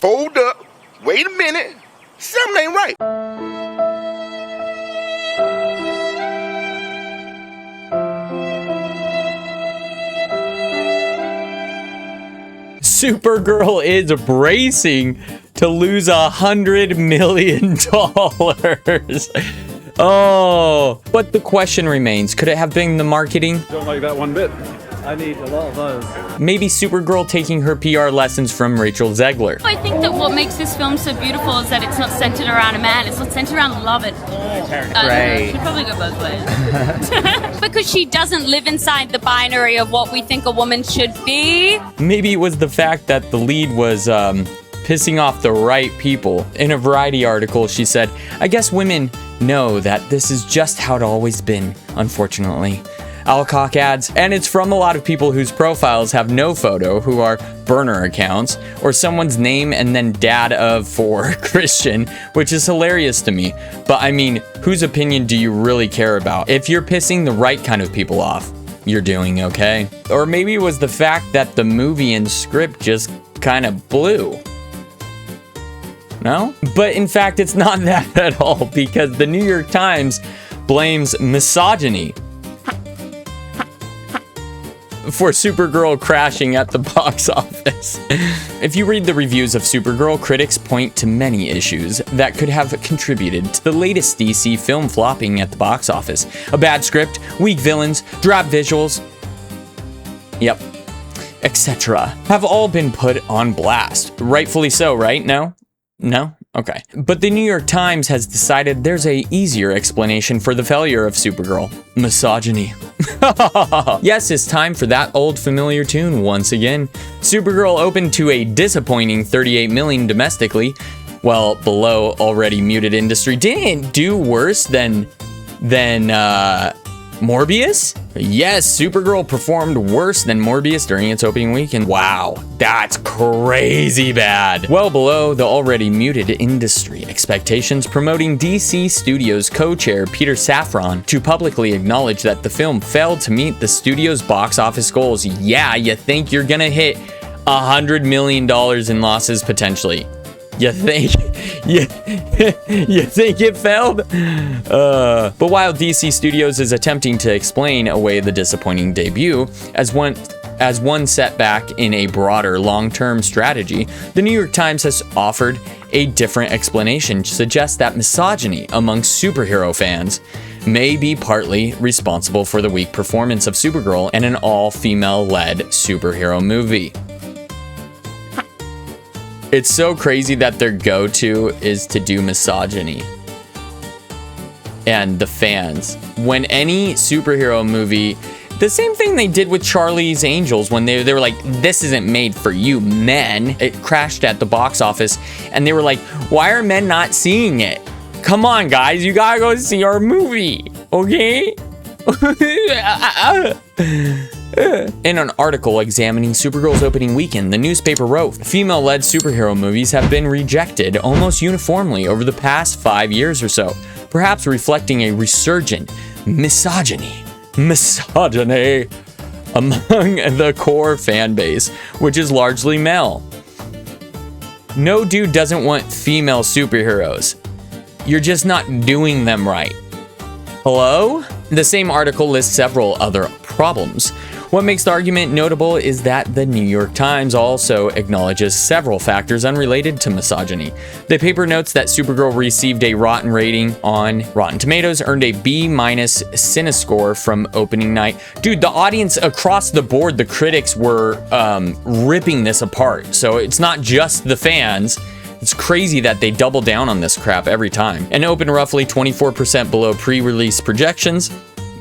Hold up. Wait a minute. Something ain't right. Supergirl is bracing to lose $100 million. Oh, but the question remains, could it have been the marketing? Don't like that one bit. I need a lot of those. Maybe Supergirl taking her PR lessons from Rachel Zegler. I think that what makes this film so beautiful is that it's not centered around a man, it's not centered around love at all. Right. Should probably go both ways. Because she doesn't live inside the binary of what we think a woman should be. Maybe it was the fact that the lead was pissing off the right people. In a Variety article, she said, "I guess women know that this is just how it always been, unfortunately." Alcock adds, and it's from a lot of people whose profiles have no photo, who are burner accounts, or someone's name and then dad of for Christian, which is hilarious to me. But I mean, whose opinion do you really care about? If you're pissing the right kind of people off, you're doing okay. Or maybe it was the fact that the movie and script just kind of blew. No? But in fact, it's not that at all, because the New York Times blames misogyny for Supergirl crashing at the box office. If you read the reviews of Supergirl, critics point to many issues that could have contributed to the latest DC film flopping at the box office. A bad script, weak villains, drab visuals, yep, etc. have all been put on blast. Rightfully so, right? No? No? Okay. But the New York Times has decided there's a easier explanation for the failure of Supergirl. Misogyny. Yes, it's time for that old familiar tune once again. Supergirl opened to a disappointing $38 million domestically, well below already muted industry. Didn't do worse than Morbius? Yes, Supergirl performed worse than Morbius during its opening weekend. Wow, that's crazy bad. Well below the already muted industry expectations, promoting DC Studios co-chair Peter Safran to publicly acknowledge that the film failed to meet the studio's box office goals. Yeah, you think you're gonna hit $100 million in losses potentially. You think you think it failed? But while DC Studios is attempting to explain away the disappointing debut as one setback in a broader long-term strategy, the New York Times has offered a different explanation to suggest that misogyny amongst superhero fans may be partly responsible for the weak performance of Supergirl in an all-female-led superhero movie. It's so crazy that their go-to is to do misogyny. And the fans. When any superhero movie, the same thing they did with Charlie's Angels when they were like, this isn't made for you men. It crashed at the box office and they were like, why are men not seeing it? Come on guys, you gotta go see our movie, okay? In an article examining Supergirl's opening weekend, the newspaper wrote, female-led superhero movies have been rejected almost uniformly over the past 5 years or so, perhaps reflecting a resurgent misogyny among the core fan base, which is largely male. No dude doesn't want female superheroes. You're just not doing them right. Hello? The same article lists several other problems. What makes the argument notable is that the New York Times also acknowledges several factors unrelated to misogyny. The paper notes that Supergirl received a rotten rating on Rotten Tomatoes, earned a B- CineScore from opening night. Dude, the audience across the board, the critics were ripping this apart. So it's not just the fans. It's crazy that they double down on this crap every time. And opened roughly 24% below pre-release projections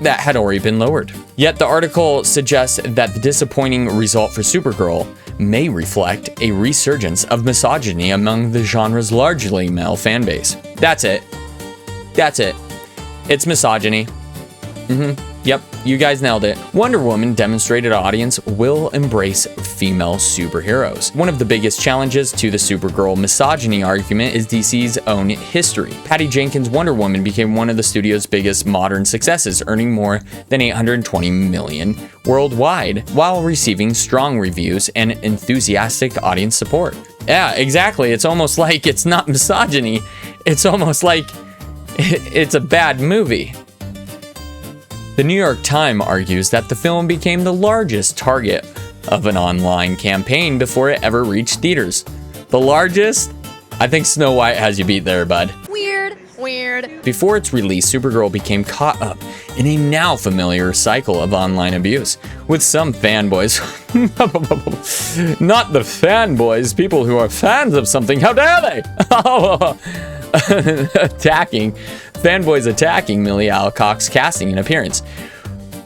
that had already been lowered. Yet the article suggests that the disappointing result for Supergirl may reflect a resurgence of misogyny among the genre's largely male fan base. That's it. That's it. It's misogyny. Yep. You guys nailed it. Wonder Woman demonstrated audience will embrace female superheroes. One of the biggest challenges to the Supergirl misogyny argument is DC's own history. Patty Jenkins' Wonder Woman became one of the studio's biggest modern successes, earning more than $820 million worldwide, while receiving strong reviews and enthusiastic audience support. Yeah, exactly. It's almost like it's not misogyny. It's almost like it's a bad movie. The New York Times argues that the film became the largest target of an online campaign before it ever reached theaters. The largest? I think Snow White has you beat there, bud. Weird. Before its release, Supergirl became caught up in a now familiar cycle of online abuse, with some fanboys, not the fanboys, people who are fans of something, how dare they? Fanboys attacking Millie Alcock's casting and appearance.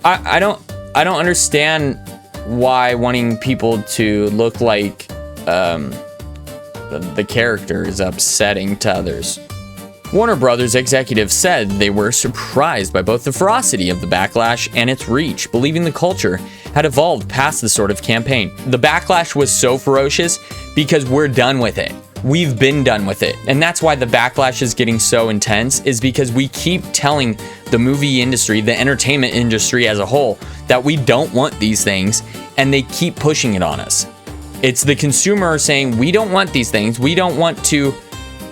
I don't understand why wanting people to look like the character is upsetting to others. Warner Brothers executives said they were surprised by both the ferocity of the backlash and its reach, believing the culture had evolved past the sort of campaign. The backlash was so ferocious because we're done with it. We've been done with it. And that's why the backlash is getting so intense, is because we keep telling the movie industry, the entertainment industry as a whole, that we don't want these things, and they keep pushing it on us. It's the consumer saying, we don't want these things. We don't want to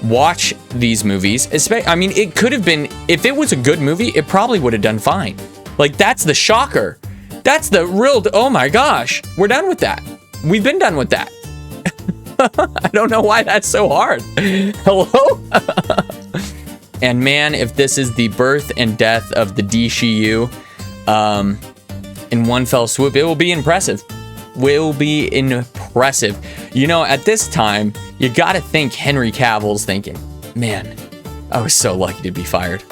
watch these movies. I mean, it could have been, if it was a good movie, it probably would have done fine. Like, that's the shocker. That's the real, oh my gosh, we're done with that. We've been done with that. I don't know why that's so hard. Hello? And man, if this is the birth and death of the DCU in one fell swoop, it will be impressive. Will be impressive. You know, at this time, you gotta think Henry Cavill's thinking, man, I was so lucky to be fired.